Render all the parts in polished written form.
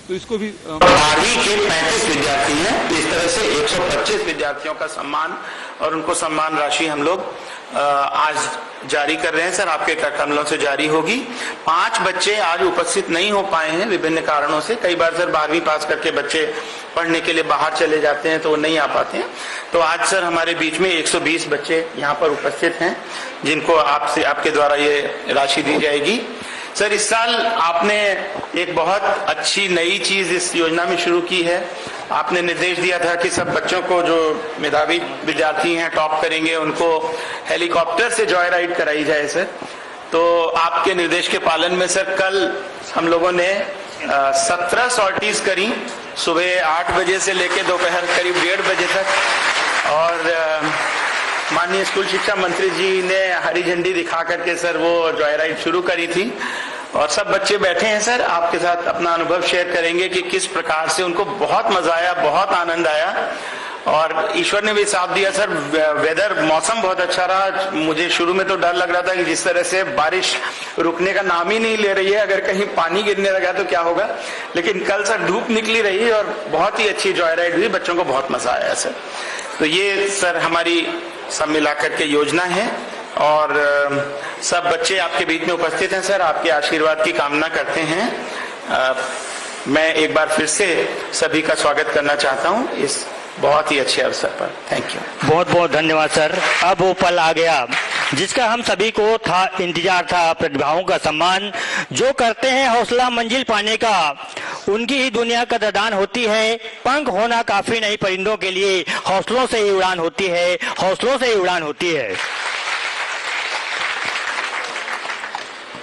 तो इसको भी 12वीं के 35 विद्यार्थी हैं। इस तरह से 125 विद्यार्थियों का सम्मान और उनको सम्मान राशि हम लोग आज जारी कर रहे हैं सर, आपके कमलों से जारी होगी। 5 बच्चे आज उपस्थित नहीं हो पाए हैं विभिन्न कारणों से। कई बार सर 12वीं पास करके बच्चे पढ़ने के लिए बाहर चले जाते हैं तो वो नहीं आ पाते हैं। तो आज सर हमारे बीच में 120 बच्चे यहाँ पर उपस्थित हैं जिनको आपके द्वारा ये राशि दी जाएगी। सर इस साल आपने एक बहुत अच्छी नई चीज इस योजना में शुरू की है। आपने निर्देश दिया था कि सब बच्चों को जो मेधावी विद्यार्थी हैं, टॉप करेंगे, उनको हेलीकॉप्टर से जॉय राइड कराई जाए सर। तो आपके निर्देश के पालन में सर कल हम लोगों ने 17 सॉर्टीज करी, सुबह 8 बजे से लेकर दोपहर करीब 1:30 बजे तक। और माननीय स्कूल शिक्षा मंत्री जी ने हरी झंडी दिखा करके सर वो जॉय राइड शुरू करी थी और सब बच्चे बैठे हैं सर, आपके साथ अपना अनुभव शेयर करेंगे कि किस प्रकार से उनको बहुत मजा आया, बहुत आनंद आया। और ईश्वर ने भी साथ दिया सर, वेदर मौसम बहुत अच्छा रहा। मुझे शुरू में तो डर लग रहा था कि जिस तरह से बारिश रुकने का नाम ही नहीं ले रही है, अगर कहीं पानी गिरने लगा तो क्या होगा। लेकिन कल सर धूप निकली रही और बहुत ही अच्छी जॉय राइड हुई, बच्चों को बहुत मजा आया सर। तो ये सर हमारी सब मिलाकर के योजना है और सब बच्चे आपके बीच में उपस्थित हैं सर, आपके आशीर्वाद की कामना करते हैं। मैं एक बार फिर से सभी का स्वागत करना चाहता हूं इस बहुत ही अच्छे अवसर पर। Thank you. बहुत बहुत धन्यवाद सर। अब वो पल आ गया जिसका हम सभी को था इंतजार था, प्रतिभाओं का सम्मान। जो करते हैं हौसला मंजिल पाने का, उनकी ही दुनिया कदरदान होती है। पंख होना काफी नहीं परिंदों के लिए, हौसलों से ही उड़ान होती है, हौसलों से ही उड़ान होती है।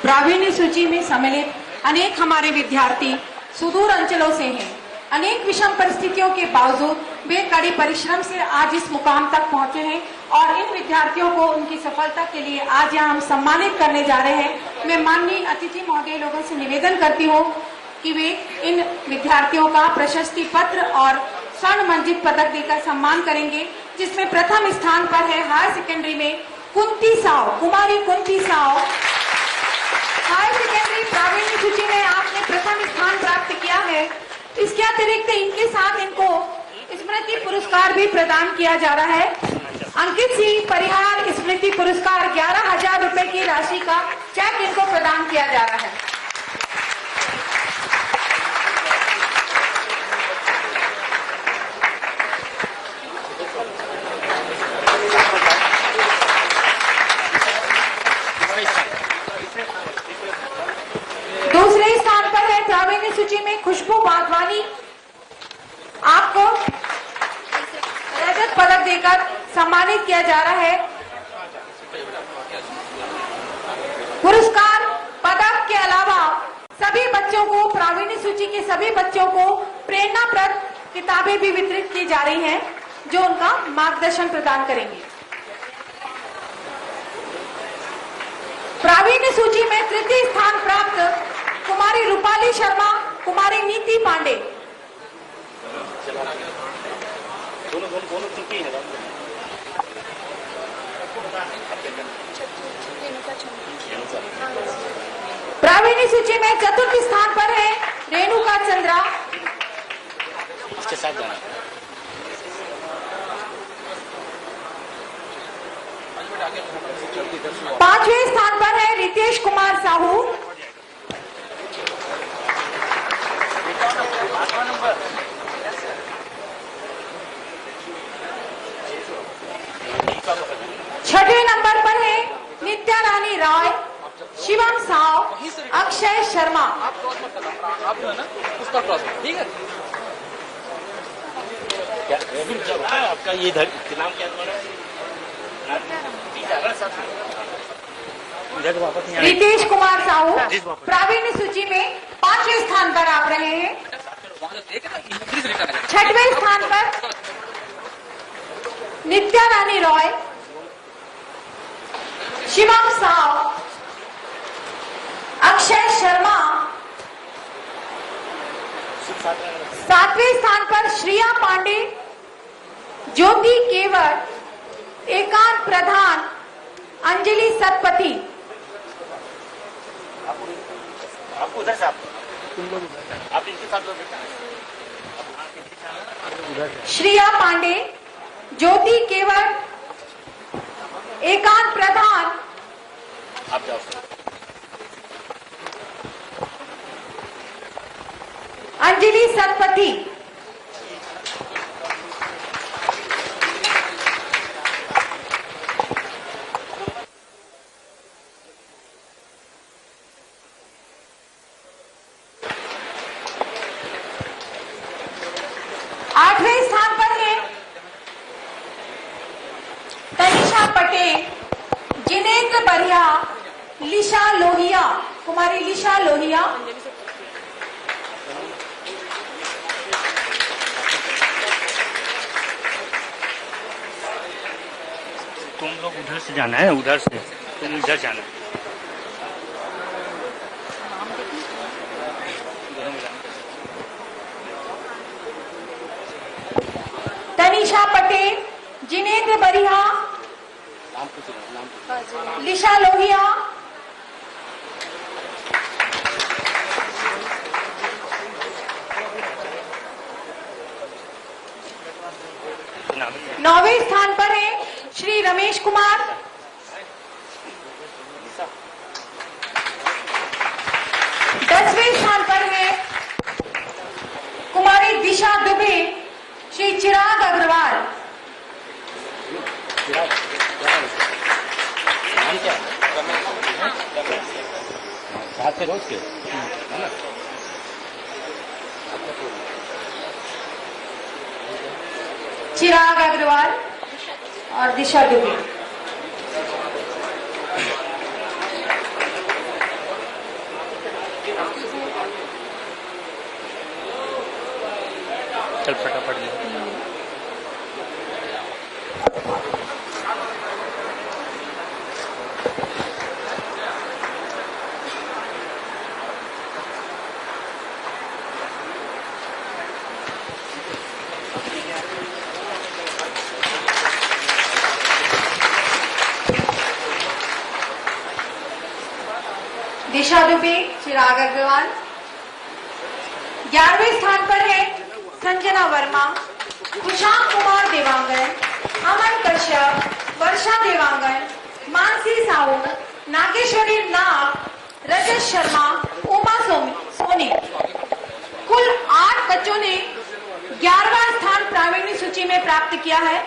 प्रावीण्य सूची में सम्मिलित अनेक हमारे विद्यार्थी सुदूर अंचलों से हैं। अनेक विषम परिस्थितियों के बावजूद वे कड़ी परिश्रम से आज इस मुकाम तक पहुंचे हैं और इन विद्यार्थियों को उनकी सफलता के लिए आज यहाँ हम सम्मानित करने जा रहे हैं। मैं माननीय अतिथि महोदय लोगों से निवेदन करती हूँ कि वे इन विद्यार्थियों का प्रशस्ति पत्र और स्वर्ण मंजित पदक देकर सम्मान करेंगे, जिसमें प्रथम स्थान पर है हायर सेकेंडरी में कुंती साव, कुमारी कुंती साव। हायर सेकेंडरी प्रावीण्य सूची में आपने प्रथम स्थान प्राप्त किया है। इसके अतिरिक्त इनके साथ इनको स्मृति पुरस्कार भी प्रदान किया जा रहा है। अंकित सिंह परिहार स्मृति पुरस्कार 11,000 रुपए की राशि का चेक इनको प्रदान किया जा रहा है। दूसरे स्थान पर है प्रावीण्य सूची में खुशबू वाधवानी, आपको रजत पदक देकर सम्मानित किया जा रहा है। पुरस्कार पदक के अलावा सभी बच्चों को, प्रावीण्य सूची के सभी बच्चों को प्रेरणाप्रद किताबें भी वितरित की जा रही हैं जो उनका मार्गदर्शन प्रदान करेंगे। प्रावीण्य सूची में तृतीय स्थान प्राप्त कुमारी रूपाली शर्मा, कुमारी नीति पांडे। प्रावीण्य सूची में चतुर्थ स्थान पर है रेणुका चंद्रा। पांचवें स्थान पर है रितेश कुमार साहू। छठवें नंबर पर है नित्या रानी राय, शिवम साव, अक्षय शर्मा। आप जो है ना उसका क्रॉस, ठीक है। क्या आपका ये नाम क्या है? रितेश कुमार साहू प्रावीण्य सूची में 5वें स्थान पर आप रहे हैं। 6वें स्थान पर नित्या रानी रॉय, शिवम साव, अक्षय शर्मा। 7वें स्थान पर श्रिया पांडे, ज्योति केवट, एकांत प्रधान, अंजलि सतपथी। आप इनके साथ लोग श्रिया पांडे, ज्योति केवल, एकांत प्रधान, आप जाओ। अंजलि सतपथी, आठवें स्थान पर है तनिषा पटेल, जिनेंद्र बरिया, लिशा लोहिया, कुमारी लिशा लोहिया, तुम लोग उधर से जाना है, उधर से तुम इधर जाना है। तनिषा पटेल, जिनेंद्र बरिया, लिशा लोहिया, नौवें स्थान पर है श्री रमेश कुमार, दसवें स्थान पर है कुमारी दिशा दुबे, श्री चिराग अग्रवाल, साथ से रोज के चिराग अग्रवाल और दिशा दुबे। चल फटाफट ले। दिशा दुबे, चिराग अग्रवाल। 11वें स्थान पर है संजना वर्मा, कुशांक कुमार देवांगन, अमन कश्यप, वर्षा देवांगन, मानसी साहू, नागेश्वरी नाग, रजत शर्मा, उमा सोनी। कुल 8 बच्चों ने 11वां स्थान प्रावीण्य सूची में प्राप्त किया है।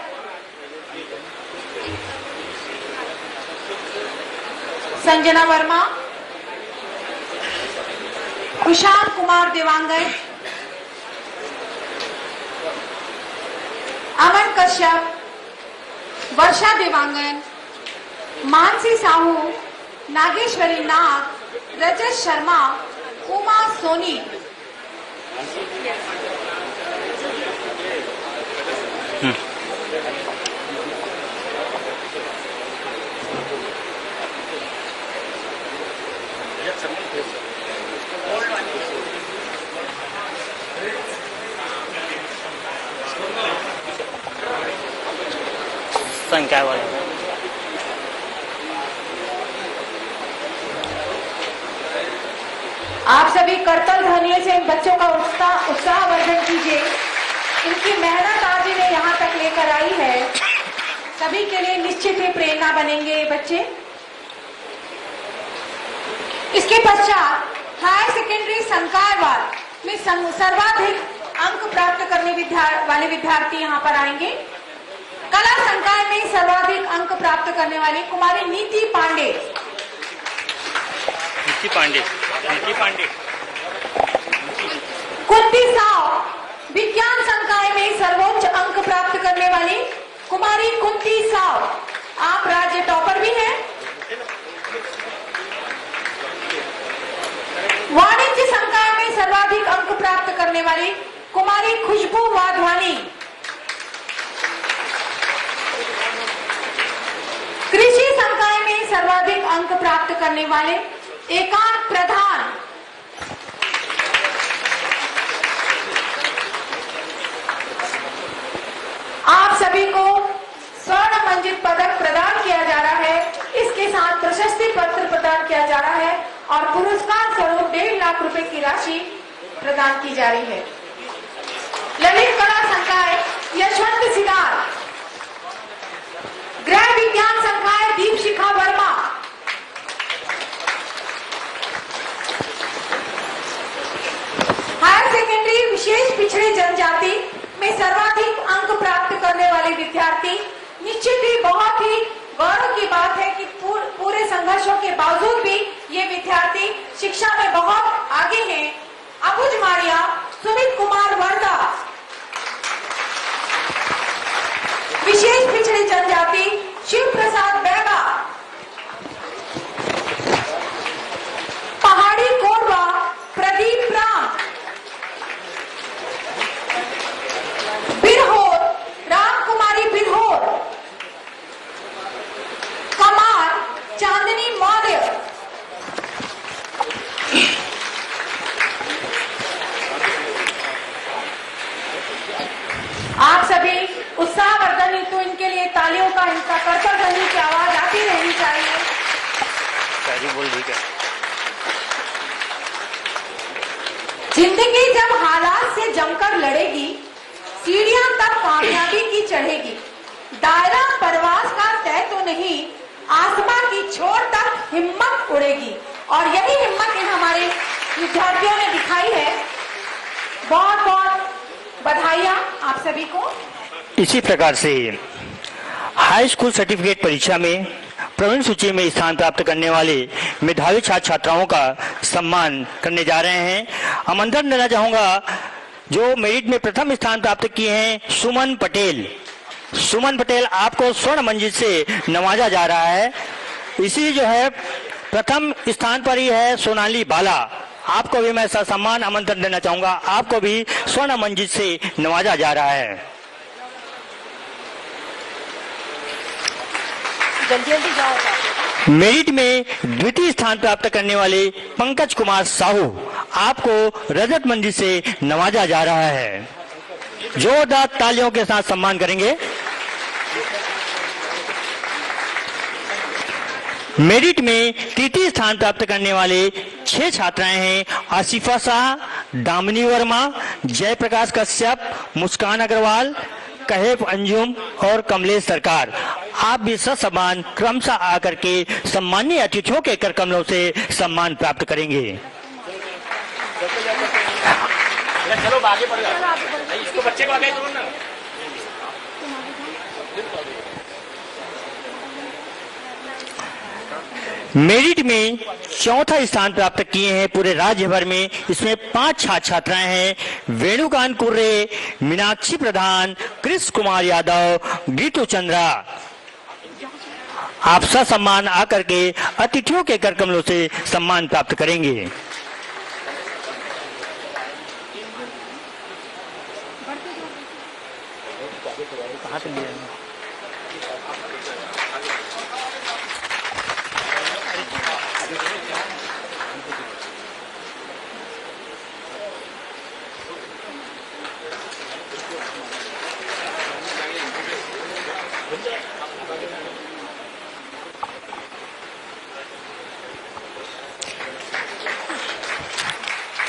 संजना वर्मा, कुशांक कुमार देवांगन, अमन कश्यप, वर्षा देवांगन, मानसी साहू, नागेश्वरी नाग, रजत शर्मा, उमा सोनी। संख्या वाले आप सभी करतल ध्वनियों से इन बच्चों का उत्साहवर्धन कीजिए। इनकी मेहनत आज इन्हें यहाँ तक लेकर आई है। सभी के लिए निश्चित ही प्रेरणा बनेंगे ये बच्चे। इसके पश्चात हायर सेकेंडरी संकायवाद में सर्वाधिक अंक प्राप्त करने वाले विद्यार्थी यहाँ पर आएंगे। कला संकाय में सर्वाधिक अंक प्राप्त करने वाली कुमारी नीति पांडे। कुंती साव, विज्ञान संकाय में सर्वोच्च अंक प्राप्त करने वाली कुमारी कुंती साव। आप राज्य टॉपर भी हैं। वाणिज्य संकाय में सर्वाधिक अंक प्राप्त करने वाली कुमारी खुशबू वाधवानी। कृषि संकाय में सर्वाधिक अंक प्राप्त करने वाले एकांत प्रधान। आप सभी को स्वर्ण मंजिल पदक प्रदान किया जा रहा है। इसके साथ प्रशस्ति पत्र प्रदान किया जा रहा है और पुरस्कार स्वरूप 1.5 लाख रुपए की राशि प्रदान की जा रही है। ललित कला संकाय यशवंत सिदार, गृह विज्ञान संकाय दीपशिखा वर्मा, हायर सेकेंडरी विशेष पिछड़े जनजाति में सर्वाधिक अंक प्राप्त करने वाले विद्यार्थी। निश्चित ही बहुत ही गौरव की बात है कि पूरे संघर्षों के बावजूद भी ये विद्यार्थी शिक्षा में बहुत आगे हैं। अबुज मारिया सुमित कुमार वर्दा, विशेष पिछड़ी जनजाति शिव प्रसाद बैगा, पहाड़ी कोरबा प्रदीप राम, बिरहोर राम कुमारी बिरहोर, कमार चांदनी मौर्य, आप सभी उत्साहवर्धन हेतु इनके लिए तालियों का इनका करकर ध्वनि की आवाज आती रहनी चाहिए। जिंदगी जब हालात से जमकर लड़ेगी, सीढ़ियां तब कामयाबी की चढ़ेगी। दायरा परवास का तय तो नहीं, आसमां की छोर तक हिम्मत उड़ेगी। और यही हिम्मत इन हमारे विद्यार्थियों ने दिखाई है। बहुत बहुत बधाइयां आप सभी को। इसी प्रकार से हाई स्कूल सर्टिफिकेट परीक्षा में प्रवीण सूची में स्थान प्राप्त करने वाले मेधावी छात्र छात्राओं का सम्मान करने जा रहे हैं। आमंत्रण देना चाहूंगा जो मेरिट में प्रथम स्थान प्राप्त किए हैं सुमन पटेल। सुमन पटेल आपको स्वर्ण मंजिल से नवाजा जा रहा है। इसी जो है प्रथम स्थान पर ही है सोनाली बाला। आपको भी मैं सम्मान आमंत्रण देना चाहूंगा, आपको भी स्वर्ण मंजिल से नवाजा जा रहा है। जल्दी जल्दी जाओ। मेरिट में द्वितीय स्थान प्राप्त करने वाले पंकज कुमार साहू, आपको रजत मंजिल से नवाजा जा रहा है। जोरदार तालियों के साथ सम्मान करेंगे। मेरिट में तृतीय स्थान प्राप्त करने वाले 6 छात्राएं हैं आसिफा शाह, दामिनी वर्मा, जयप्रकाश कश्यप, मुस्कान अग्रवाल, कहेब अंजुम और कमलेश सरकार। आप भी ससम्मान क्रमशः आकर के सम्मानीय अतिथियों के कर कमलों से सम्मान प्राप्त करेंगे। चलो आगे बढ़ जाओ, इसको बच्चे को आगे करो ना। मेरिट में चौथा स्थान प्राप्त किए हैं पूरे राज्य भर में। इसमें 5 छात्र छात्राएं हैं वेणुकांत कुर्रे, मीनाक्षी प्रधान, कृष्ण कुमार यादव, गीतू चंद्रा। आप ससम्मान आकर के अतिथियों के कर कमलों से सम्मान प्राप्त करेंगे।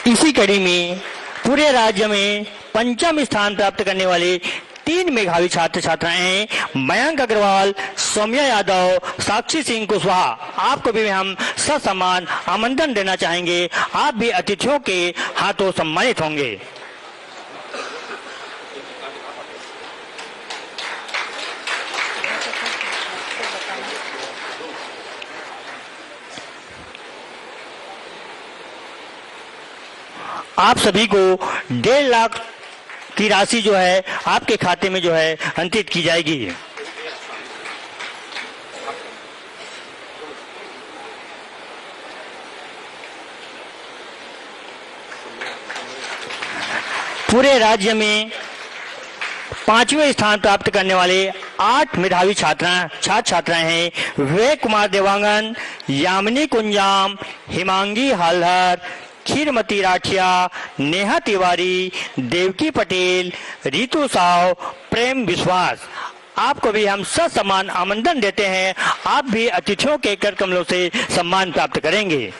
इसी कड़ी में पूरे राज्य में पंचम स्थान प्राप्त करने वाले 3 मेधावी छात्र छात्राएं हैं मयंक अग्रवाल, सौम्या यादव, साक्षी सिंह कुशवाहा। आपको भी हम ससम्मान आमंत्रण देना चाहेंगे। आप भी अतिथियों के हाथों सम्मानित होंगे। आप सभी को 1.5 लाख की राशि जो है आपके खाते में जो है अंतरित की जाएगी। पूरे राज्य में 5वें स्थान प्राप्त करने वाले 8 मेधावी छात्र छात्राएं हैं विवेक कुमार देवांगन, यामिनी कुंजाम, हिमांगी हालहर, खीरमती राठिया, नेहा तिवारी, देवकी पटेल, रितु साव, प्रेम विश्वास। आपको भी हम ससम्मान आमंत्रण देते हैं। आप भी अतिथियों के कर कमलों से सम्मान प्राप्त करेंगे।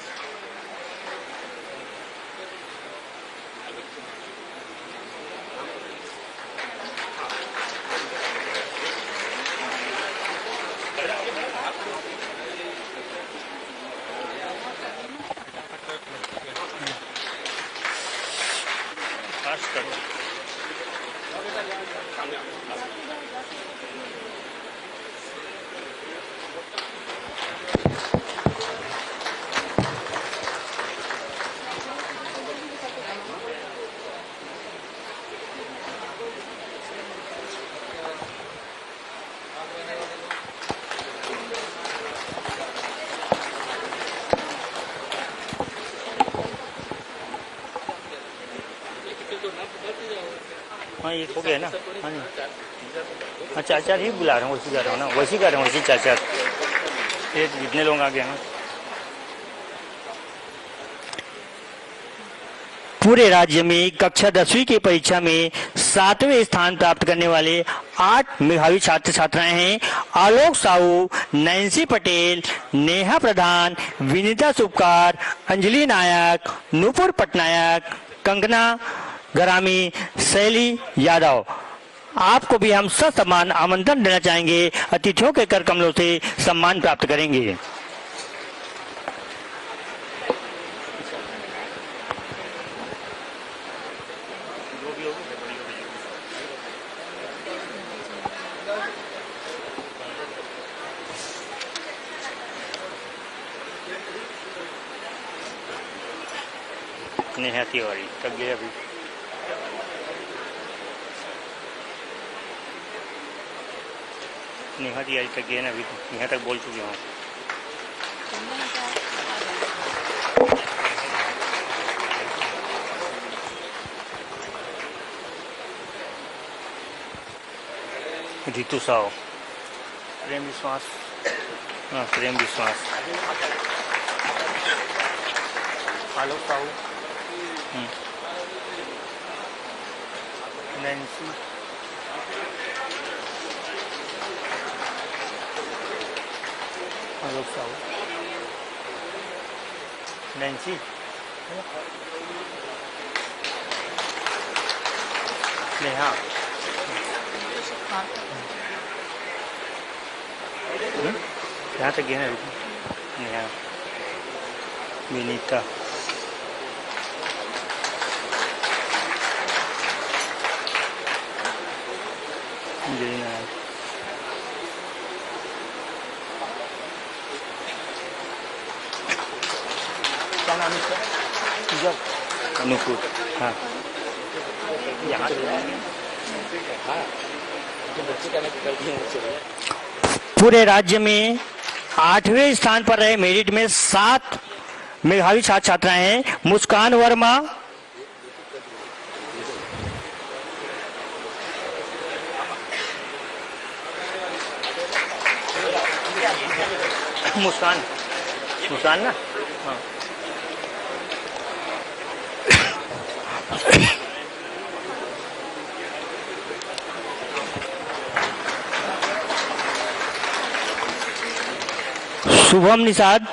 हाँ ये हो गया ना। हाँ जी, हाँ चार चार ही बुला रहे हैं, वैसे कर रहे हो ना, वैसे कर रहे हैं, वैसे चार चार जितने लोग आ गए ना। पूरे राज्य में कक्षा 10वीं की परीक्षा में 7वें स्थान प्राप्त करने वाले 8 मेधावी छात्र छात्राएं हैं। आलोक साहू, नैन्सी पटेल, नेहा प्रधान, विनीता सुपकार, अंजलि नायक, नूपुर पटनायक, कंगना गरामी, शैली यादव। आपको भी हम ससम्मान आमंत्रण देना चाहेंगे। अतिथियों के कर कमलों से सम्मान प्राप्त करेंगे। नेहा तिवारी तक गए अभी। नेहा तिवारी तक गए ना अभी, नेहा तक बोल चुके हूँ। रितु साहू, प्रेम विश्वास, हाँ प्रेम विश्वास, आलोक साहू, नैन्सी, आलोक साहू, नैन्सी, नेहा, यहाँ तक गया ना नेहा, विनीता, क्या नाम है इसका? अनुकूल। हाँ यहाँ पूरे राज्य में 8वें स्थान पर रहे मेरिट में 7 मेधावी छात्र छात्राएं हैं। मुस्कान वर्मा, मुस्कान, मुस्कान ना, हाँ शुभम निषाद,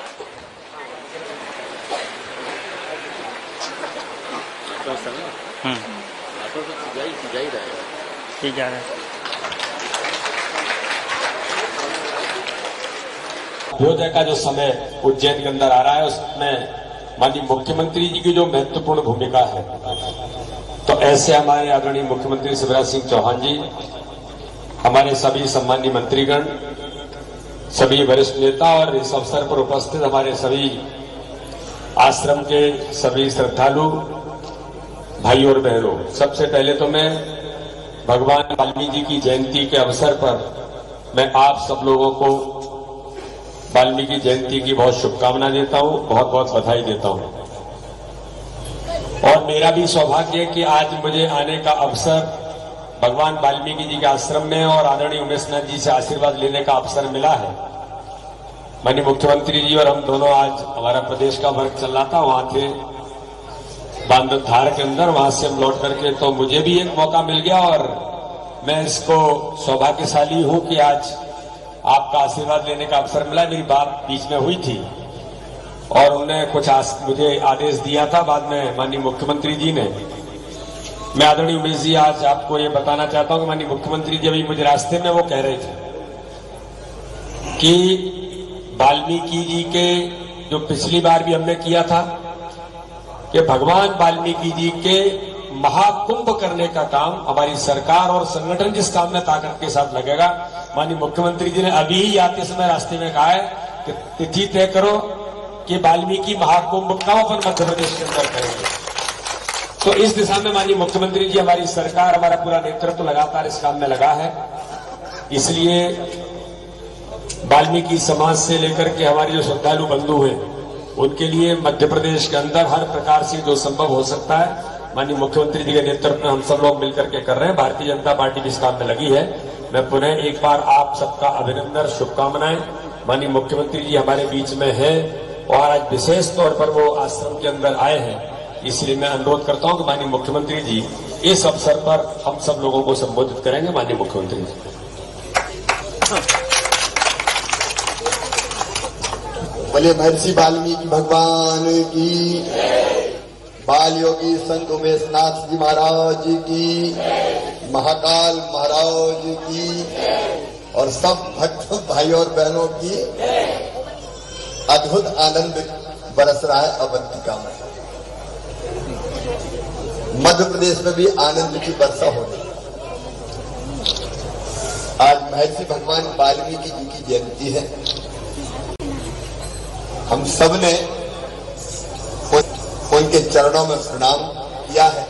ठीक जा रहा है। अयोध्या का जो समय उज्जैन के अंदर आ रहा है, उसमें माननीय मुख्यमंत्री जी की जो महत्वपूर्ण भूमिका है, तो ऐसे हमारे आदरणीय मुख्यमंत्री शिवराज सिंह चौहान जी, हमारे सभी सम्मानीय मंत्रीगण, सभी वरिष्ठ नेता और इस अवसर पर उपस्थित हमारे सभी आश्रम के सभी श्रद्धालु भाई और बहनों, सबसे पहले तो मैं भगवान वाल्मीकि जी की जयंती के अवसर पर मैं आप सब लोगों को वाल्मीकि जयंती की बहुत शुभकामना देता हूं, बहुत बहुत बधाई देता हूं। और मेरा भी सौभाग्य है कि आज मुझे आने का अवसर भगवान वाल्मीकि जी के आश्रम में और आदरणीय उमेशनाथ जी से आशीर्वाद लेने का अवसर मिला है। माननीय मुख्यमंत्री जी और हम दोनों, आज हमारा प्रदेश का वर्क चल रहा था, वहां थे बांधधार के अंदर, वहां से हम लौट करके, तो मुझे भी एक मौका मिल गया और मैं इसको सौभाग्यशाली हूं कि आज आपका आशीर्वाद लेने का अवसर मिला। मेरी बात बीच में हुई थी और उन्होंने कुछ मुझे आदेश दिया था, बाद में माननीय मुख्यमंत्री जी ने, मैं आदरणीय उमेश जी आज आपको ये बताना चाहता हूं कि माननीय मुख्यमंत्री जी अभी मुझे रास्ते में वो कह रहे थे कि वाल्मीकि जी के, जो पिछली बार भी हमने किया था, कि भगवान वाल्मीकि जी के महाकुंभ करने का काम हमारी सरकार और संगठन जिस काम में ताकत के साथ लगेगा, माननीय मुख्यमंत्री जी ने अभी ही आते समय रास्ते में कहा है कि तिथि तय करो कि वाल्मीकि महाकुंभ कब अपन मध्य प्रदेश के अंदर करेंगे। तो इस दिशा में माननीय मुख्यमंत्री जी, हमारी सरकार, हमारा पूरा नेतृत्व लगातार इस काम में लगा है। इसलिए वाल्मीकि समाज से लेकर के हमारे जो श्रद्धालु बंधु हैं, उनके लिए मध्य प्रदेश के अंदर हर प्रकार से जो संभव हो सकता है, माननीय मुख्यमंत्री जी के नेतृत्व में हम सब लोग मिलकर के कर रहे हैं। भारतीय जनता पार्टी भी इस काम में लगी है। मैं पुनः एक बार आप सबका अभिनंदन, शुभकामनाएं। माननीय मुख्यमंत्री जी हमारे बीच में है और आज विशेष तौर पर वो आश्रम के अंदर आए हैं, इसलिए मैं अनुरोध करता हूं कि माननीय मुख्यमंत्री जी इस अवसर पर हम सब लोगों को संबोधित करेंगे। माननीय मुख्यमंत्री जी। बोले महर्षि वाल्मीकि भगवान की, बाल योगी संत उमेश नाथ जी महाराज की, महाकाल महाराज की और सब भक्त भाई और बहनों की अद्भुत आनंद बरस रहा है अवंतिका में। मध्य प्रदेश में भी आनंद की वर्षा हो रही। आज महर्षि भगवान वाल्मीकि जी की जयंती है। हम सब ने उनके चरणों में प्रणाम किया है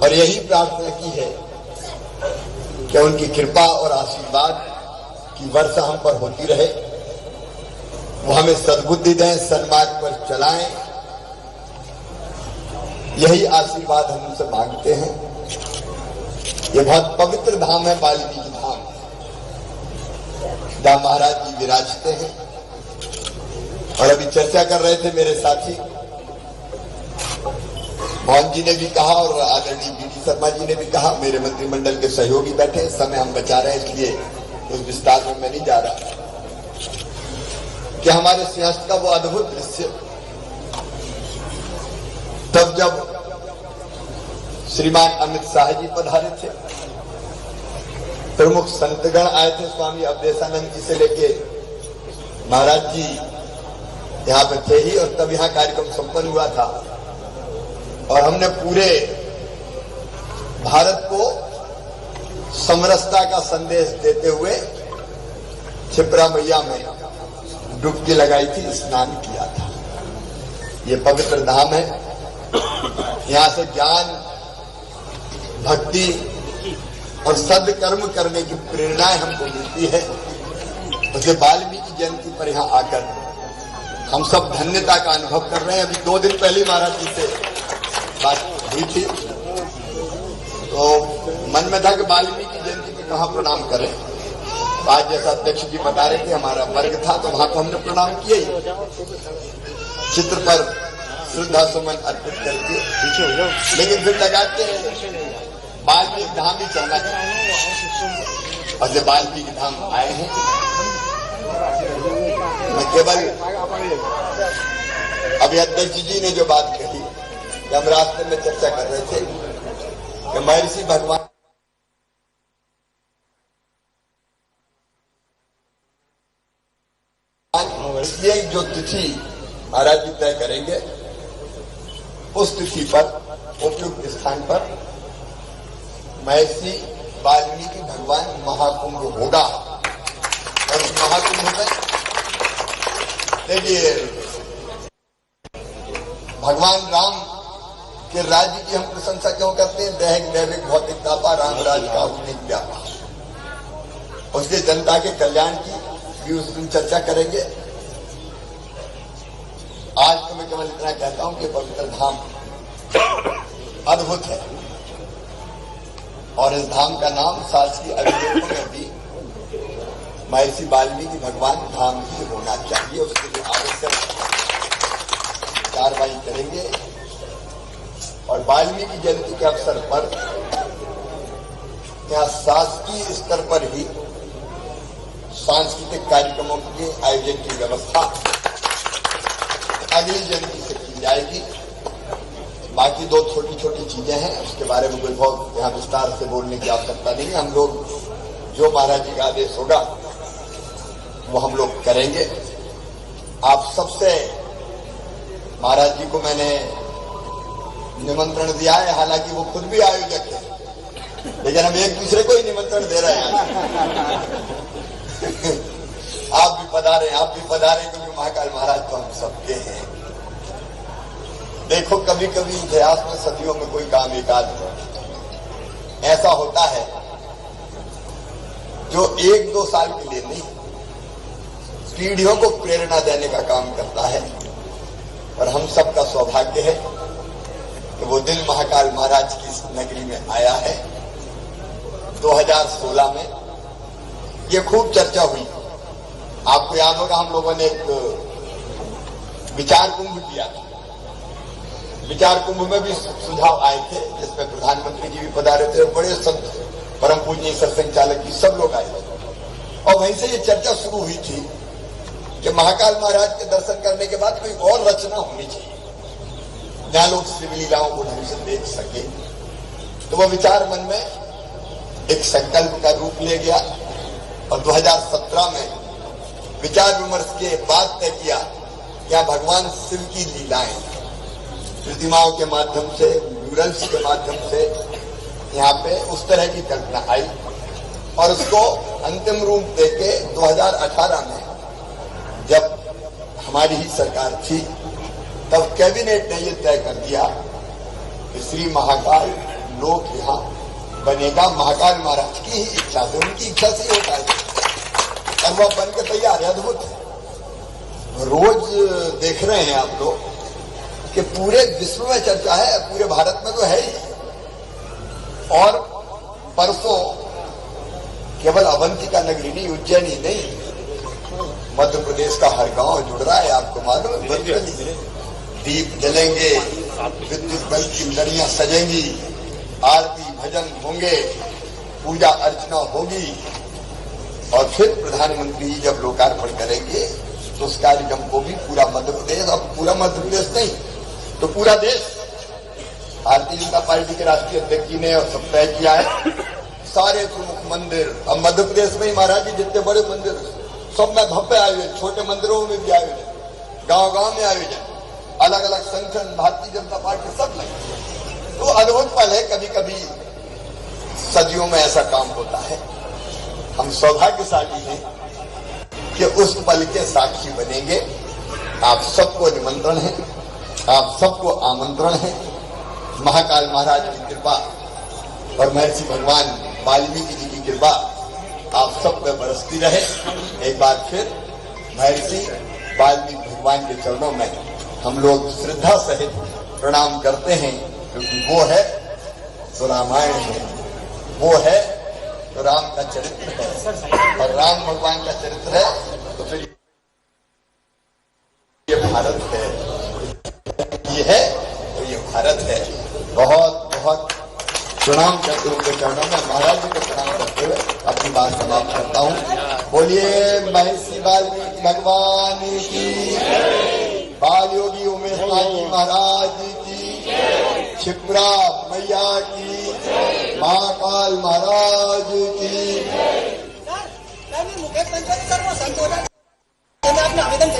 और यही प्रार्थना की है कि उनकी कृपा और आशीर्वाद की वर्षा हम पर होती रहे। वो हमें सद्बुद्धि दें, सन्मार्ग पर चलाएं। यही आशीर्वाद हम उनसे मांगते हैं। ये बहुत पवित्र धाम है वाल्मीकि धाम, जहां महाराज जी विराजते हैं। और अभी चर्चा कर रहे थे मेरे साथी मोहन जी ने भी कहा और आदरणीय बीडी शर्मा जी ने भी कहा, मेरे मंत्रिमंडल के सहयोगी बैठे, समय हम बचा रहे हैं इसलिए उस विस्तार में मैं नहीं जा रहा, कि हमारे सिंहस्थ का वो अद्भुत दृश्य तब जब श्रीमान अमित शाह जी पधारे थे, प्रमुख संतगण आए थे, स्वामी अवधेशानंद जी से लेके महाराज जी यहाँ पे थे ही, और तब यहाँ कार्यक्रम संपन्न हुआ था। और हमने पूरे भारत को समरसता का संदेश देते हुए क्षिप्रा मैया में डुबकी लगाई थी, स्नान किया था। ये पवित्र धाम है। यहाँ से ज्ञान, भक्ति और सद्कर्म करने की प्रेरणाएं हमको मिलती है। उसे वाल्मीकि जयंती पर यहाँ आकर हम सब धन्यता का अनुभव कर रहे हैं। अभी 2 दिन पहले महाराज जी से बात हुई थी, तो मन में था कि वाल्मीकि जयंती पे कहाँ प्रणाम करें। आज जैसा अध्यक्ष जी बता रहे थे, हमारा वर्ग था तो वहां तो हमने प्रणाम किया ही, चित्र पर श्रद्धा सुमन अर्पित करके। लेकिन फिर लगाते वाल्मीकि धाम ही चलना चाहिए। और जब वाल्मीकि धाम आए हैं, मैं केवल अभी अध्यक्ष जी ने जो बात कही, हम रास्ते में चर्चा कर रहे थे कि महर्षि भगवान ये जो तिथि महाराज जी तय करेंगे, उस तिथि पर उपयुक्त स्थान पर महर्षि वाल्मीकि भगवान महाकुंभ होगा। और उस महाकुंभ में देखिए, भगवान राम के राज्य की हम प्रशंसा क्यों करते हैं? दैहिक दैविक भौतिक तापा राम राज का उन्नीत व्यापा। उसके जनता के कल्याण की भी उस दिन चर्चा करेंगे। आज तो मैं केवल इतना कहता हूं कि पवित्र धाम अद्भुत है और इस धाम का नाम शासकीय अधिनियमों में भी महर्षि वाल्मीकि भगवान धाम ही होना चाहिए। उसके लिए आवश्यक कार्रवाई करेंगे। और वाल्मीकि जयंती के अवसर पर यहाँ शासकीय स्तर पर ही सांस्कृतिक कार्यक्रमों के आयोजन की व्यवस्था अगली जयंती से की जाएगी। बाकी 2 छोटी छोटी चीजें हैं, उसके बारे में कोई बहुत यहाँ विस्तार से बोलने की आवश्यकता नहीं है। हम लोग जो महाराज जी का आदेश होगा वो हम लोग करेंगे। आप सबसे महाराज जी को मैंने निमंत्रण दिया है, हालांकि वो खुद भी आयोजक है, लेकिन हम एक दूसरे को ही निमंत्रण दे रहे हैं। आप भी पधारे, आप भी पधारे, क्योंकि महाकाल महाराज तो हम सबके हैं। देखो, कभी कभी इतिहास में सदियों में कोई काम एकाध ऐसा होता है जो 1-2 साल के लिए नहीं, पीढ़ियों को प्रेरणा देने का काम करता है। और हम सबका सौभाग्य है कि वो दिन महाकाल महाराज की इस नगरी में आया है। 2016 में ये खूब चर्चा हुई। आपको याद होगा, हम लोगों ने एक विचार कुंभ किया था। विचार कुंभ में भी सुझाव आए थे, जिसमें प्रधानमंत्री जी भी पधारे थे, बड़े संत, परम पूज्य सरसंघ चालक जी, सब लोग आए थे। और वहीं से ये चर्चा शुरू हुई थी कि महाकाल महाराज के दर्शन करने के बाद कोई और रचना होनी चाहिए जहां लोग शिवलीलाओं को ढंग से देख सके। तो वह विचार मन में एक संकल्प का रूप ले गया और 2017 में विचार विमर्श के बाद तय किया या भगवान शिव की लीलाएं प्रतिमाओं के माध्यम से, म्यूरल्स के माध्यम से यहाँ पे उस तरह की कल्पना आई और उसको अंतिम रूप देके 2018 में जब हमारी ही सरकार थी, तब कैबिनेट ने यह तय कर दिया कि श्री महाकाल लोक यहाँ बनेगा। महाकाल महाराज की ही इच्छा से, उनकी इच्छा से ही होता है और वह बन के तैयार है। अद्भुत है। रोज देख रहे हैं आप लोग कि पूरे विश्व में चर्चा है, पूरे भारत में तो है ही। और परसों केवल अवंतिका नगरी नहीं, उज्जैनी नहीं, मध्य प्रदेश का हर गांव जुड़ रहा है। आपको मालूम है, वर्चुअली दीप जलेंगे, विद्युत बल्ब की लड़ियां सजेंगी, आरती भजन होंगे, पूजा अर्चना होगी और फिर प्रधानमंत्री जी जब लोकार्पण करेंगे तो उस कार्यक्रम को भी पूरा मध्य प्रदेश, अब पूरा मध्य प्रदेश नहीं तो पूरा देश, भारतीय जनता पार्टी के राष्ट्रीय अध्यक्ष जी ने और सब तय किया है। सारे प्रमुख मंदिर, अब मध्य प्रदेश में ही महाराज जी जितने बड़े मंदिर सब में भव्य आयोजन, छोटे मंदिरों में भी आयोजन, गांव गांव में आयोजन, अलग अलग संगठन, भारतीय जनता पार्टी सब लगे। तो अद्भुत पल है। कभी कभी सदियों में ऐसा काम होता है। हम सौभाग्यशाली हैं कि उस पल के साक्षी बनेंगे। आप सबको निमंत्रण है, आप सबको आमंत्रण है। महाकाल महाराज की कृपा और महर्षि भगवान वाल्मीकि जी की कृपा आप सब पे बरसती रहे। एक बार फिर महर्षि वाल्मीकि भगवान के चरणों में हम लोग श्रद्धा सहित प्रणाम करते हैं, क्योंकि वो है तो रामायण है, वो है तो राम का चरित्र है और राम भगवान का चरित्र है तो फिर ये भारत है, ये है तो ये भारत है। बहुत बहुत प्रणाम करते हुए चरणों में महाराज जी को प्रणाम करते हुए अपनी बात समाप्त करता हूँ। बोलिए महर्षि वाल्मीकि भगवान की, बाल योगी उमेश जी महाराज की, क्षिप्रा मैया की, महाकाल महाराज की। मुकेश पंचोली सर वो संशोधन मैं अपना आवेदन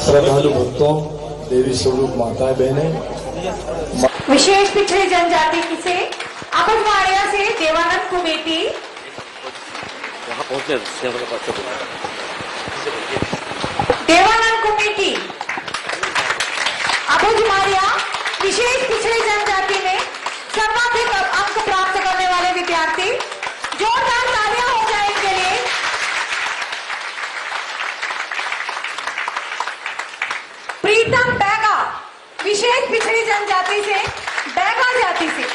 श्रद्धालु भक्तों, देवी स्वरूप माताएं बहनें, विशेष पिछड़ी जनजाति से अबजवाड़िया से देवानंद कुमेटी, देवानंद कुमेटी अबजवाड़िया विशेष पिछड़ी जनजाति में सर्वाधिक अंक प्राप्त करने वाले विद्यार्थी, जोरदार तालियां हो जाए इनके लिए। प्रीतम बैगा विशेष पिछड़ी जनजाति से, बैगा जाति से,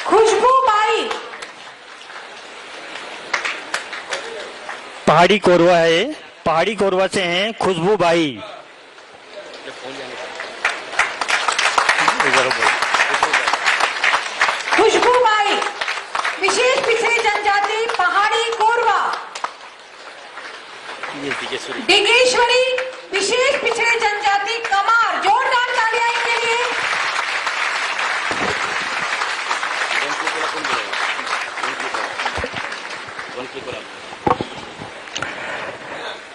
खुशबू बाई पहाड़ी कोरवा है, पहाड़ी कोरवा से हैं खुशबू भाई। खुशबू बाई, विशेष पिछड़ी जनजाति पहाड़ी कोरवा। डिगेश्वरी, विशेष पिछड़े जनजाति कमार। जोरदार तालियां इनके लिए।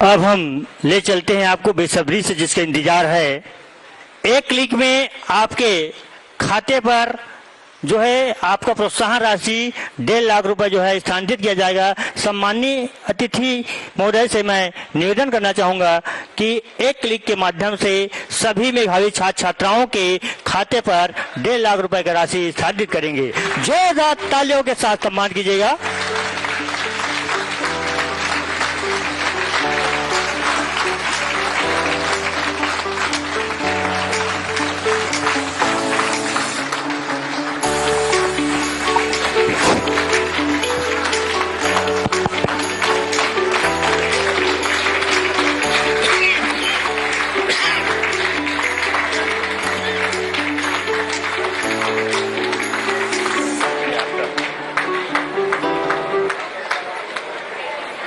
अब हम ले चलते हैं आपको बेसब्री से, जिसका इंतजार है। एक क्लिक में आपके खाते पर जो है आपका प्रोत्साहन राशि 1.5 लाख रुपए जो है स्थानांतरित किया जाएगा। सम्माननीय अतिथि महोदय से मैं निवेदन करना चाहूंगा कि एक क्लिक के माध्यम से सभी मेधावी छात्र छात्राओं के खाते पर 1.5 लाख रुपए की राशि स्थानांतरित करेंगे। जोरदार तालियों के साथ सम्मान कीजिएगा।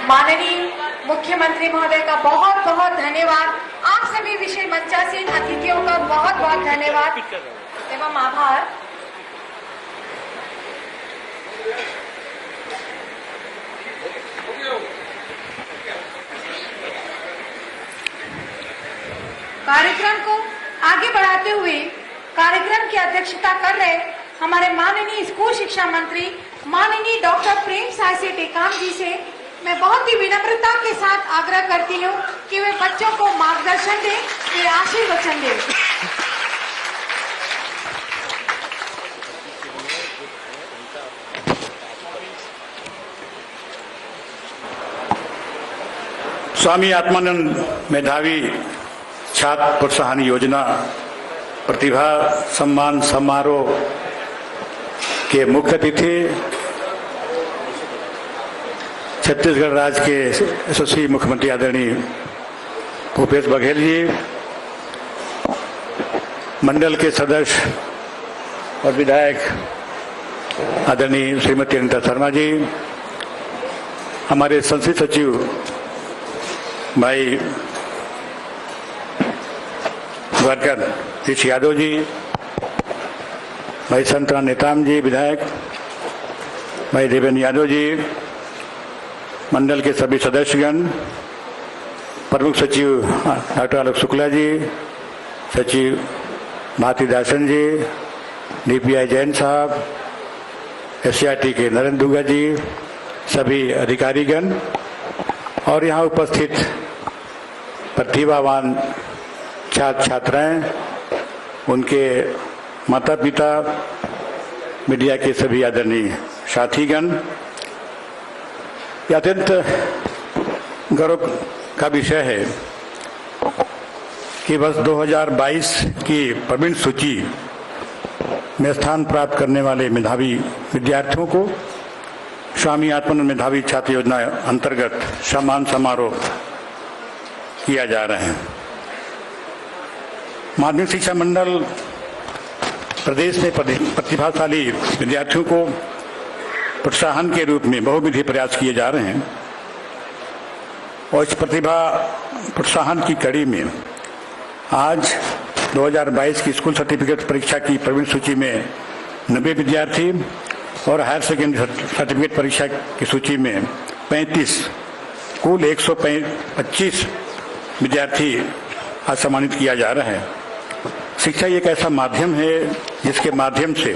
माननीय मुख्यमंत्री महोदय का बहुत बहुत धन्यवाद। आप सभी विषय मंचासीन अतिथियों का बहुत बहुत धन्यवाद एवं आभार। कार्यक्रम को आगे बढ़ाते हुए कार्यक्रम की अध्यक्षता कर रहे हमारे माननीय स्कूल शिक्षा मंत्री माननीय डॉक्टर प्रेम साय टेकाम जी से मैं बहुत ही विनम्रता के साथ आग्रह करती हूँ कि वे बच्चों को मार्गदर्शन दें, वे आशीर्वचन दें। स्वामी आत्मानंद मेधावी छात्र प्रोत्साहन योजना प्रतिभा सम्मान समारोह के मुख्य अतिथि छत्तीसगढ़ राज्य के यशस्वी मुख्यमंत्री आदरणीय भूपेश बघेल जी, मंडल के सदस्य और विधायक आदरणीय श्रीमती अनिता शर्मा जी, हमारे संसदीय सचिव भाई द्वारका तीर्थ यादव जी, भाई संतराम नेताम जी विधायक, भाई देवेंद्र यादव जी, मंडल के सभी सदस्यगण, प्रमुख सचिव डॉक्टर आलोक शुक्ला जी, सचिव भारती दासन जी, डीपीआई जैन साहब, एससीईआरटी के नरेंद्र दुगा जी, सभी अधिकारीगण और यहाँ उपस्थित प्रतिभावान छात्र छात्राएं, उनके माता पिता, मीडिया के सभी आदरणीय साथीगण, यह अत्यंत गौरव का विषय है कि वर्ष 2022 की प्रवीण सूची में स्थान प्राप्त करने वाले मेधावी विद्यार्थियों को स्वामी आत्मानंद मेधावी छात्र योजना अंतर्गत सम्मान समारोह किया जा रहा है। माध्यमिक शिक्षा मंडल प्रदेश में प्रतिभाशाली विद्यार्थियों को प्रोत्साहन के रूप में बहुविधि प्रयास किए जा रहे हैं और इस प्रतिभा प्रोत्साहन की कड़ी में आज 2022 की स्कूल सर्टिफिकेट परीक्षा की प्रवीण सूची में 90 विद्यार्थी और हायर सेकेंडरी सर्टिफिकेट परीक्षा की सूची में 35, कुल 125 विद्यार्थी आज सम्मानित किया जा रहा है। शिक्षा एक ऐसा माध्यम है जिसके माध्यम से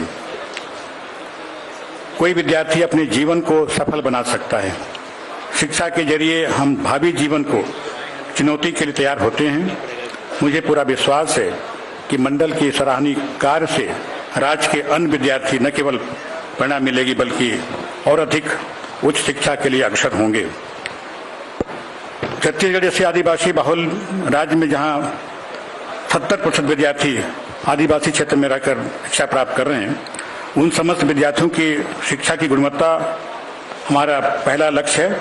कोई विद्यार्थी अपने जीवन को सफल बना सकता है। शिक्षा के जरिए हम भावी जीवन को चुनौती के लिए तैयार होते हैं। मुझे पूरा विश्वास है कि मंडल की सराहनीय कार्य से राज्य के अन्य विद्यार्थी न केवल प्रेरणा मिलेगी बल्कि और अधिक उच्च शिक्षा के लिए अग्रसर होंगे। छत्तीसगढ़ जैसे आदिवासी बहुल राज्य में जहां 70% विद्यार्थी आदिवासी क्षेत्र में रहकर शिक्षा प्राप्त कर रहे हैं, उन समस्त विद्यार्थियों की शिक्षा की गुणवत्ता हमारा पहला लक्ष्य है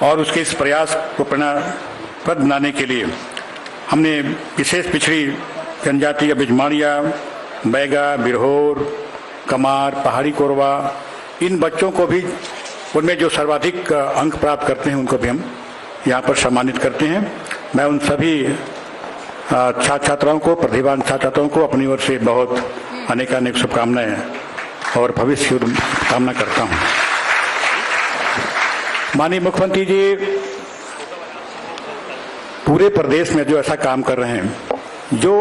और उसके इस प्रयास को प्रेरणाप्रद बनाने के लिए हमने विशेष पिछड़ी जनजाति बिजमाड़िया, बैगा, बिरहोर, कमार, पहाड़ी कोरवा, इन बच्चों को भी उनमें जो सर्वाधिक अंक प्राप्त करते हैं उनको भी हम यहाँ पर सम्मानित करते हैं। मैं उन सभी छात्र छात्राओं को, प्रतिभावान छात्र छात्राओं को अपनी ओर से बहुत अनेक शुभकामनाएं और भविष्य की कामना करता हूँ। माननीय मुख्यमंत्री जी पूरे प्रदेश में जो ऐसा काम कर रहे हैं, जो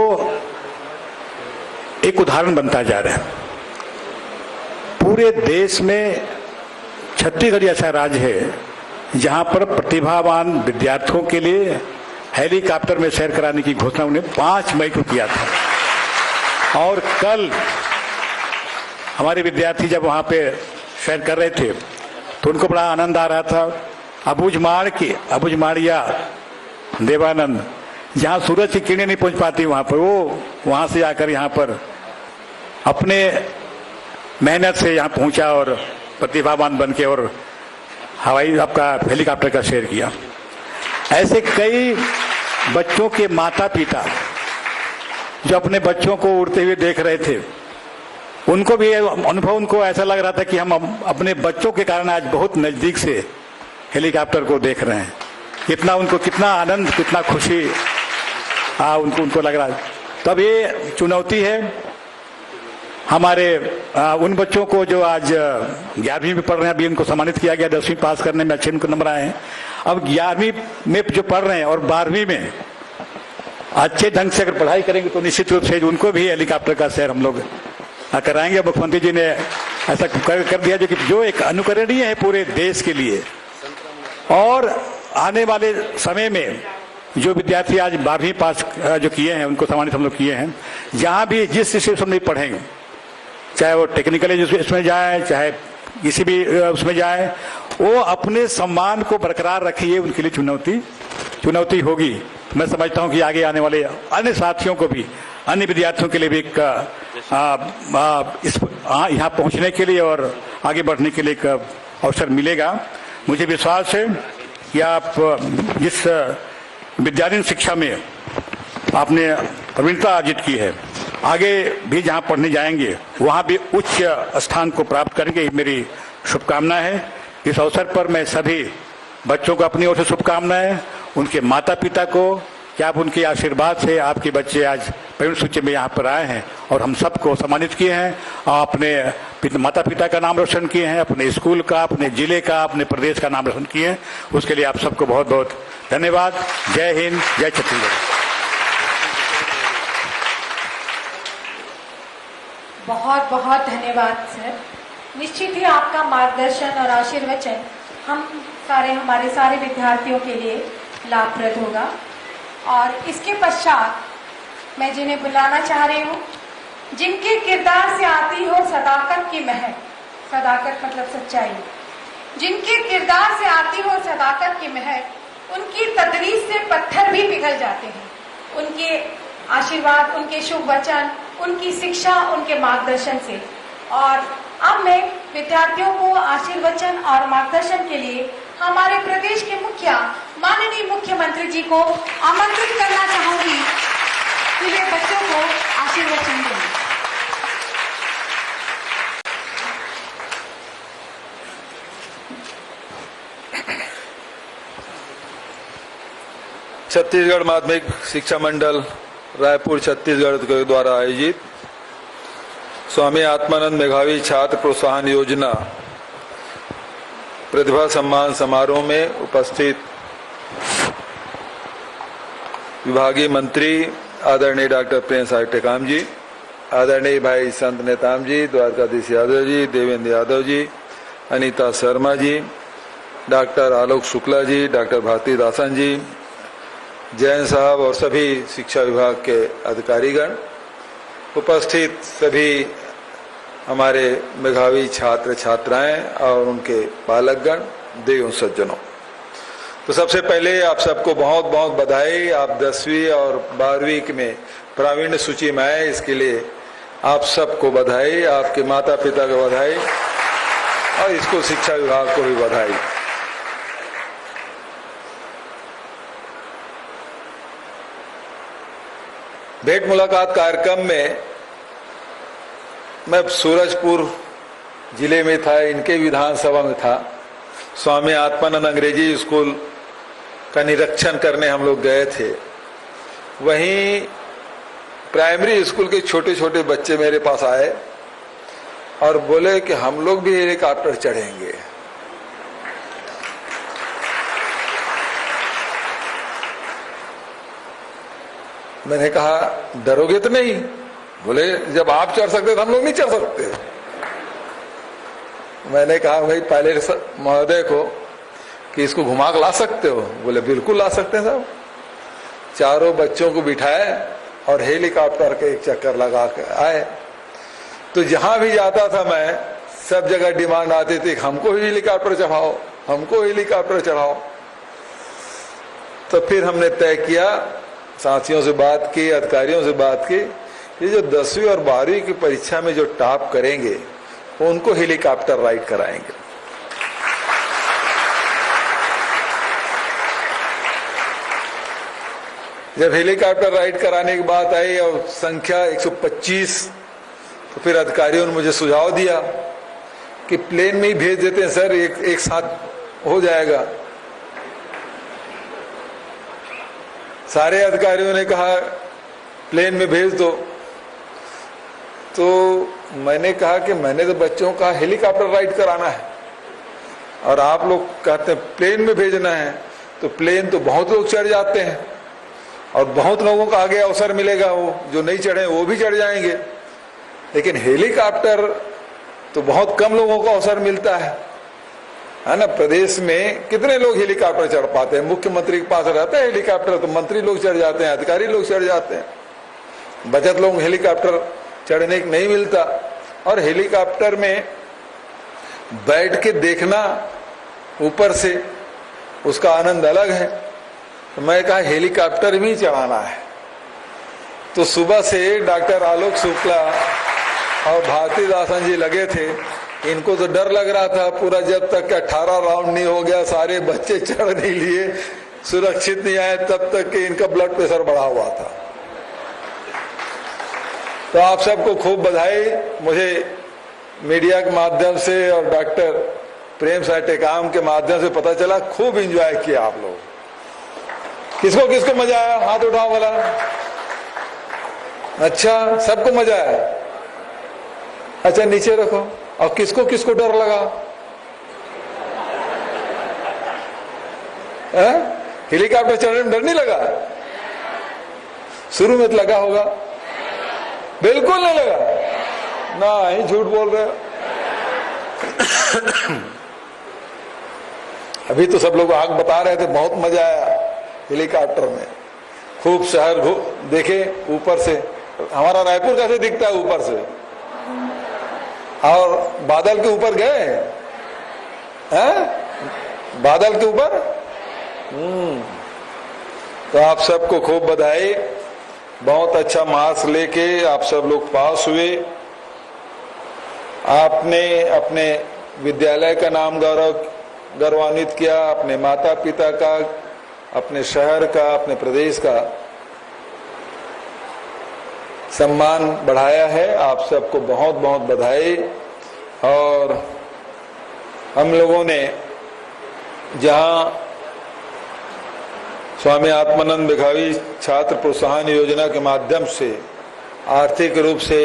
एक उदाहरण बनता जा रहा है। पूरे देश में छत्तीसगढ़ ऐसा राज्य है जहां पर प्रतिभावान विद्यार्थियों के लिए हेलीकॉप्टर में सैर कराने की घोषणा उन्हें 5 मई को किया था। और कल हमारे विद्यार्थी जब वहां पे सैर कर रहे थे तो उनको बड़ा आनंद आ रहा था। अबुझमाड़िया, देवानंद, जहां सूरज की किरणें नहीं पहुंच पाती वहां पर, वो वहां से आकर यहाँ पर अपने मेहनत से यहाँ पहुंचा और प्रतिभावान बन के और हेलीकॉप्टर का सैर किया। ऐसे कई बच्चों के माता पिता जो अपने बच्चों को उड़ते हुए देख रहे थे, उनको भी अनुभव, उनको ऐसा लग रहा था कि हम अपने बच्चों के कारण आज बहुत नजदीक से हेलीकॉप्टर को देख रहे हैं। कितना आनंद, कितना खुशी उनको लग रहा है। तब ये चुनौती है हमारे उन बच्चों को जो आज 11वीं में पढ़ रहे हैं। अभी उनको सम्मानित किया गया, 10वीं पास करने में अच्छे उनको नंबर आए हैं। अब 11वीं में जो पढ़ रहे हैं और 12वीं में अच्छे ढंग से अगर पढ़ाई करेंगे तो निश्चित रूप से उनको भी हेलीकॉप्टर का सैर हम लोग कराएंगे। मुख्यमंत्री जी ने ऐसा कर दिया जो एक अनुकरणीय है पूरे देश के लिए। और आने वाले समय में जो विद्यार्थी आज 12वीं पास जो किए हैं उनको सम्मानित हम लोग किए हैं, जहां भी जिस इंस्टीट्यूशन में पढ़ेंगे, चाहे वो टेक्निकल इसमें जाए, चाहे किसी भी उसमें जाए, वो अपने सम्मान को बरकरार रखिए। उनके लिए चुनौती होगी। मैं समझता हूं कि आगे आने वाले अन्य साथियों को भी, अन्य विद्यार्थियों के लिए भी यहाँ पहुंचने के लिए और आगे बढ़ने के लिए एक अवसर मिलेगा। मुझे विश्वास है कि आप जिस विद्यालयीन शिक्षा में आपने प्रवीणता अर्जित की है, आगे भी जहां पढ़ने जाएंगे वहां भी उच्च स्थान को प्राप्त करेंगे, मेरी शुभकामना है। इस अवसर पर मैं सभी बच्चों को अपनी ओर से शुभकामनाएं, उनके माता पिता को कि आप उनके आशीर्वाद से आपके बच्चे आज प्रवीण सूची में यहाँ पर आए हैं और हम सबको सम्मानित किए हैं। अपने माता पिता का नाम रोशन किए हैं, अपने स्कूल का, अपने जिले का, अपने प्रदेश का नाम रोशन किए हैं। उसके लिए आप सबको बहुत बहुत धन्यवाद। जय हिंद, जय छत्तीसगढ़। बहुत बहुत धन्यवाद सर। निश्चित ही आपका मार्गदर्शन और आशीर्वचन हमारे सारे विद्यार्थियों के लिए लाभप्रद होगा। और इसके पश्चात मैं जिन्हें बुलाना चाह रही हूँ, जिनके किरदार से आती हो सदाकत की महक, सदाकत मतलब सच्चाई, जिनके किरदार से आती हो सदाकत की महक, उनकी तदरीस से पत्थर भी पिघल जाते हैं। उनके आशीर्वाद, उनके शुभ वचन, उनकी शिक्षा, उनके मार्गदर्शन से। और अब मैं विद्यार्थियों को आशीर्वचन और मार्गदर्शन के लिए हमारे प्रदेश के मुखिया माननीय मुख्यमंत्री जी को आमंत्रित करना चाहूंगी कि वे बच्चों को आशीर्वचन दें। छत्तीसगढ़ माध्यमिक शिक्षा मंडल रायपुर छत्तीसगढ़ के द्वारा आयोजित स्वामी आत्मानंद मेघावी छात्र प्रोत्साहन योजना प्रतिभा सम्मान समारोह में उपस्थित विभागीय मंत्री आदरणीय डॉक्टर प्रेम साय टेकाम जी, आदरणीय भाई संत नेताम जी, द्वारकाधीश यादव जी, देवेंद्र यादव जी, अनीता शर्मा जी, डॉक्टर आलोक शुक्ला जी, डॉक्टर भारती दासन जी, जैन साहब और सभी शिक्षा विभाग के अधिकारीगण, उपस्थित सभी हमारे मेधावी छात्र छात्राएं और उनके बालकगण, देव सज्जनों। तो सबसे पहले आप सबको बहुत बहुत बधाई। आप 10वीं और 12वीं में प्रावीण्य सूची में आए, इसके लिए आप सबको बधाई, आपके माता पिता को बधाई और इसको शिक्षा विभाग को भी बधाई। भेंट मुलाकात कार्यक्रम में मैं सूरजपुर जिले में था, इनके विधानसभा में था। स्वामी आत्मानंद अंग्रेजी स्कूल का निरीक्षण करने हम लोग गए थे। वहीं प्राइमरी स्कूल के छोटे छोटे बच्चे मेरे पास आए और बोले कि हम लोग भी हेलीकॉप्टर चढ़ेंगे। मैंने कहा डरोगे तो नहीं? बोले जब आप चढ़ सकते तो हम लोग नहीं चढ़ सकते। मैंने कहा भाई पहले महोदय को कि इसको घुमा के ला सकते हो? बोले बिल्कुल ला सकते हैं साहब। चारों बच्चों को बिठाए और हेलीकॉप्टर के एक चक्कर लगा के आए। तो जहां भी जाता था मैं, सब जगह डिमांड आती थी हमको हेलीकॉप्टर चढ़ाओ, हमको हेलीकॉप्टर चढ़ाओ। तो फिर हमने तय किया, साथियों से बात की, अधिकारियों से बात की, ये जो 10वीं और 12वीं की परीक्षा में जो टॉप करेंगे उनको हेलीकॉप्टर राइड कराएंगे। जब हेलीकॉप्टर राइड कराने की बात आई और संख्या 125, तो फिर अधिकारियों ने मुझे सुझाव दिया कि प्लेन में ही भेज देते हैं सर, एक साथ हो जाएगा। सारे अधिकारियों ने कहा प्लेन में भेज दो। तो मैंने कहा कि मैंने तो बच्चों का हेलीकॉप्टर राइड कराना है और आप लोग कहते हैं प्लेन में भेजना है। तो प्लेन तो बहुत लोग चढ़ जाते हैं और बहुत लोगों को आगे अवसर मिलेगा, वो जो नहीं चढ़े वो भी चढ़ जाएंगे। लेकिन हेलीकॉप्टर तो बहुत कम लोगों को अवसर मिलता है ना। प्रदेश में कितने लोग हेलीकॉप्टर चढ़ पाते हैं? मुख्यमंत्री के पास रहता है हेलीकॉप्टर, तो मंत्री लोग चढ़ जाते हैं, अधिकारी लोग चढ़ जाते हैं। बचत लोग हेलीकॉप्टर चढ़ने को नहीं मिलता। और हेलीकॉप्टर में बैठ के देखना ऊपर से, उसका आनंद अलग है। तो मैं कहा हेलीकॉप्टर भी चढ़ाना है। तो सुबह से डॉक्टर आलोक शुक्ला और भारती दासन जी लगे थे। इनको तो डर लग रहा था पूरा, जब तक 18 राउंड नहीं हो गया, सारे बच्चे चढ़ नहीं लिए, सुरक्षित नहीं आए, तब तक कि इनका ब्लड प्रेशर बढ़ा हुआ था। तो आप सबको खूब बधाई। मुझे मीडिया के माध्यम से और डॉक्टर प्रेम साय टेकाम के माध्यम से पता चला, खूब एंजॉय किया आप लोग। किसको किसको मजा आया? हाथ उठाओ वाला। अच्छा, सबको मजा आया। अच्छा नीचे रखो। और किसको किसको डर लगा? हेलीकॉप्टर चढ़ने में डर नहीं लगा? शुरू में तो लगा होगा। बिल्कुल नहीं लगा ना, ही झूठ बोल रहे हो। अभी तो सब लोग आग बता रहे थे, बहुत मजा आया हेलीकॉप्टर में। खूब शहर देखे ऊपर से। हमारा रायपुर कैसे दिखता है ऊपर से? और बादल के ऊपर गए हैं? बादल के ऊपर। तो आप सबको खूब बधाई। बहुत अच्छा मार्क्स लेके आप सब लोग पास हुए। आपने अपने विद्यालय का नाम गौरवान्वित किया, अपने माता पिता का, अपने शहर का, अपने प्रदेश का सम्मान बढ़ाया है। आप सबको बहुत बहुत बधाई। और हम लोगों ने जहां स्वामी आत्मानंद मेघावी छात्र प्रोत्साहन योजना के माध्यम से आर्थिक रूप से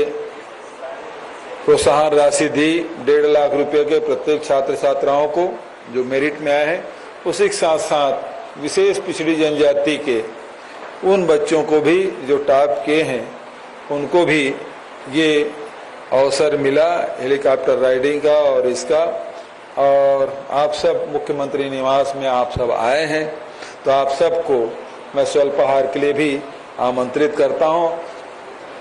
प्रोत्साहन राशि दी 1.5 लाख रुपए के प्रत्येक छात्र छात्राओं को जो मेरिट में आए हैं, उसी के साथ साथ विशेष पिछड़ी जनजाति के उन बच्चों को भी जो टॉप किए हैं उनको भी ये अवसर मिला हेलीकॉप्टर राइडिंग का और इसका। और आप सब मुख्यमंत्री निवास में आप सब आए हैं, तो आप सबको मैं स्वल्पाहार के लिए भी आमंत्रित करता हूं।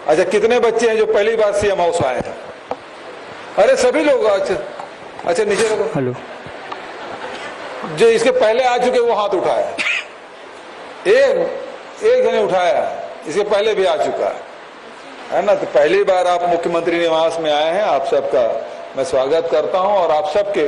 अच्छा, कितने बच्चे हैं जो पहली बार सीएम हाउस आए हैं? अरे सभी लोग। अच्छा नीचे रखो। हेलो। जो इसके पहले आ चुके वो हाथ उठाया। एक जने उठाया, इसके पहले भी आ चुका है ना। तो पहली बार आप मुख्यमंत्री निवास में आए हैं, आप सबका मैं स्वागत करता हूं और आप सबके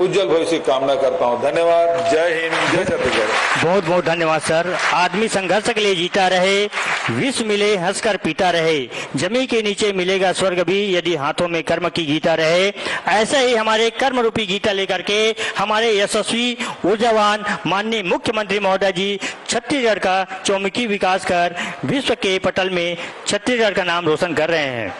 उज्जवल भविष्य की कामना करता हूं। धन्यवाद। जय हिंद, जय छत्तीसगढ़। बहुत बहुत धन्यवाद सर। आदमी संघर्ष के लिए जीता रहे। विष मिले हंसकर पीता रहे, जमी के नीचे मिलेगा स्वर्ग भी यदि हाथों में कर्म की गीता रहे। ऐसे ही हमारे कर्म रूपी गीता लेकर के हमारे यशस्वी ऊर्जावान माननीय मुख्यमंत्री महोदय जी छत्तीसगढ़ का चौमुखी विकास कर विश्व के पटल में छत्तीसगढ़ का नाम रोशन कर रहे हैं।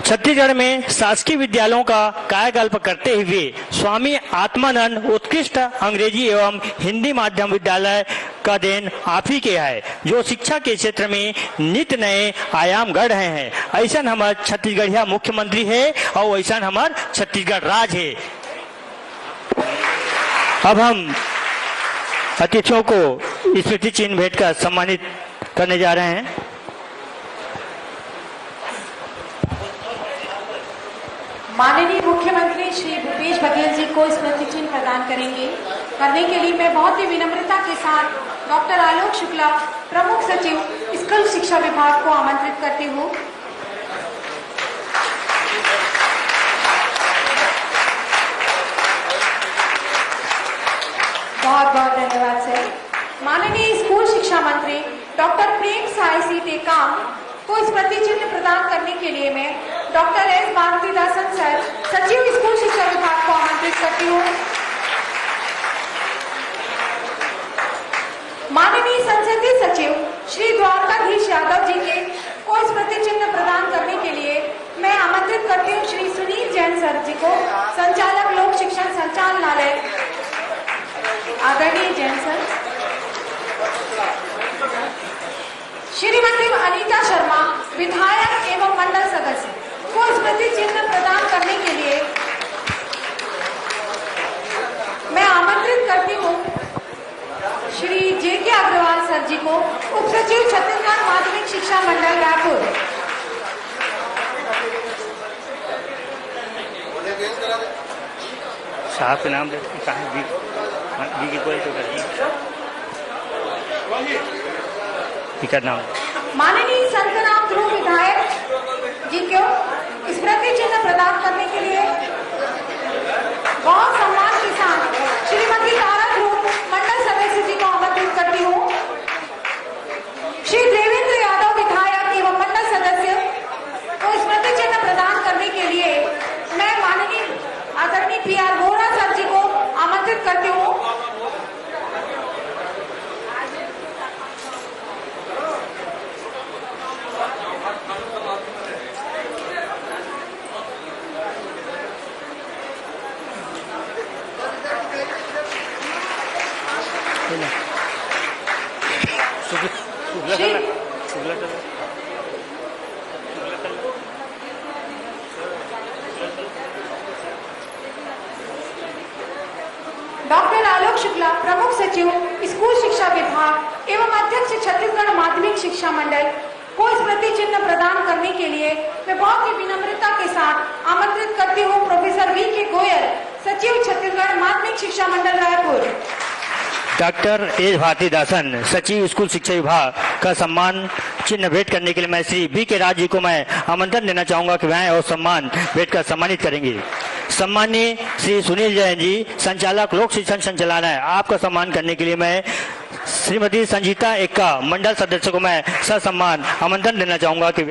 छत्तीसगढ़ में शासकीय विद्यालयों का कायाकल्प करते हुए स्वामी आत्मानंद उत्कृष्ट अंग्रेजी एवं हिंदी माध्यम विद्यालय का देन आप ही के है, जो शिक्षा के क्षेत्र में नित नए आयाम गढ़ रहे हैं। ऐसा हमारे छत्तीसगढ़िया मुख्यमंत्री है और ऐसा हमार छत्तीसगढ़ राज है। अब हम अतिथियों को स्मृति चिन्ह भेंट कर सम्मानित करने जा रहे हैं। माननीय मुख्यमंत्री श्री भूपेश बघेल जी को स्मृति चिन्ह प्रदान करने के लिए मैं बहुत ही विनम्रता के साथ डॉक्टर आलोक शुक्ला प्रमुख सचिव स्कूल शिक्षा विभाग को आमंत्रित करती हूँ। बहुत बहुत धन्यवाद सर। माननीय स्कूल शिक्षा मंत्री डॉक्टर प्रेम साय सी टेकाम को स्मृति चिन्ह प्रदान करने के लिए मैं डॉक्टर एस भारतीदासन सर सचिव स्कूल शिक्षा विभाग को आमंत्रित करती हूँ। माननीय संसदीय सचिव श्री द्वारकाधीश यादव जी के को स्मृति चिन्ह प्रदान करने के लिए मैं आमंत्रित करती हूँ श्री सुनील जैन सर जी को, संचालक लोक शिक्षण संचालनालय। आदरणीय जैन सर। श्रीमती अनीता शर्मा विधायक एवं मंडल सदस्य को स्मृति चिन्ह प्रदान करने के लिए मैं आमंत्रित करती हूँ श्री जे.के. अग्रवाल सर जी को, उप सचिव छत्तीसगढ़ माध्यमिक शिक्षा मंडल रायपुर। साहब के नाम नाम माननीय संतराम ध्रुव विधायक जी को स्मृति चिन्ह प्रदान करने के लिए बहुत सम्मान के साथ श्रीमती तारा ध्रुव मंडल सदस्य जी को आमंत्रित करती हूँ। श्री देवेंद्र यादव विधायक एवं मंडल सदस्य को स्मृति चिन्ह प्रदान करने के लिए मैं माननीय आदरणीय पी.आर. वोरा सर जी को आमंत्रित करती हूँ। डॉक्टर आलोक शुक्ला प्रमुख सचिव स्कूल शिक्षा विभाग एवं अध्यक्ष छत्तीसगढ़ माध्यमिक शिक्षा मंडल को स्मृति चिन्ह प्रदान करने के लिए मैं बहुत ही विनम्रता के साथ आमंत्रित करती हूँ प्रोफेसर वी.के. गोयल, सचिव छत्तीसगढ़ माध्यमिक शिक्षा मंडल रायपुर। डॉक्टर एस भारतीदासन सचिव स्कूल शिक्षा विभाग का सम्मान चिन्ह भेंट करने के लिए मैं श्री बी.के. राज जी को मैं आमंत्रण देना चाहूंगा कि वह और सम्मान भेंट कर सम्मानित करेंगे। सम्मानीय श्री सुनील जैन जी संचालक लोक शिक्षण संचालनालय, आपका सम्मान करने के लिए मैं श्रीमती संजीता एक्का मंडल सदस्य को मैं ससम्मान आमंत्रण देना चाहूंगा कि